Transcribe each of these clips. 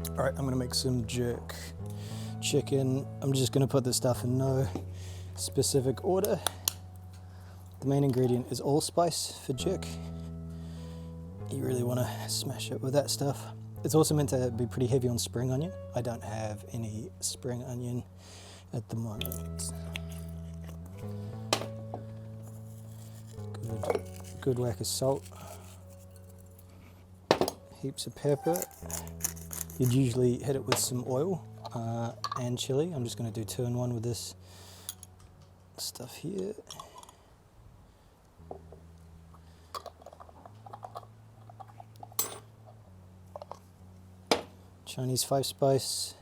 All right, I'm gonna make some jerk chicken. I'm just gonna put this stuff in no specific order. The main ingredient is allspice for jerk. You really wanna smash it with that stuff. It's also meant to be pretty heavy on spring onion. I don't have any spring onion at the moment. Good whack of salt. Heaps of pepper. You'd usually hit it with some oil and chili. I'm just going to do 2 in 1 with this stuff here. Chinese 5 spice.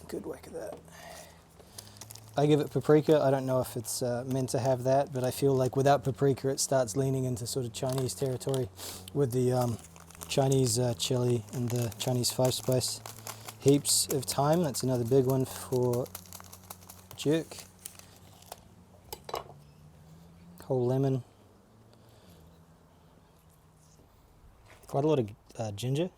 Good whack of that. I give it paprika. I don't know if it's meant to have that, but I feel like without paprika it starts leaning into sort of Chinese territory with the Chinese chili and the Chinese 5 spice. Heaps of thyme, that's another big one for jerk. Whole lemon. Quite a lot of ginger.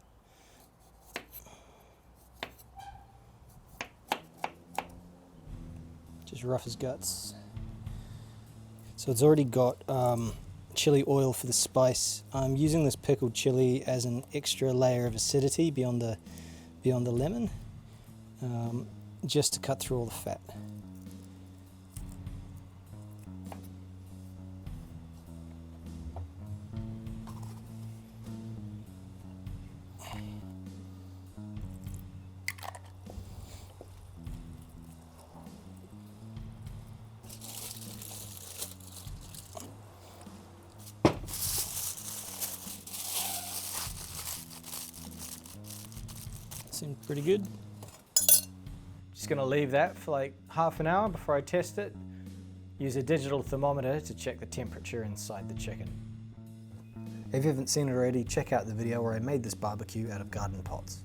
Just rough as guts. So it's already got chili oil for the spice. I'm using this pickled chili as an extra layer of acidity beyond the lemon, just to cut through all the fat. Seems pretty good. Just gonna leave that for like half an hour before I test it. Use a digital thermometer to check the temperature inside the chicken. If you haven't seen it already, check out the video where I made this barbecue out of garden pots.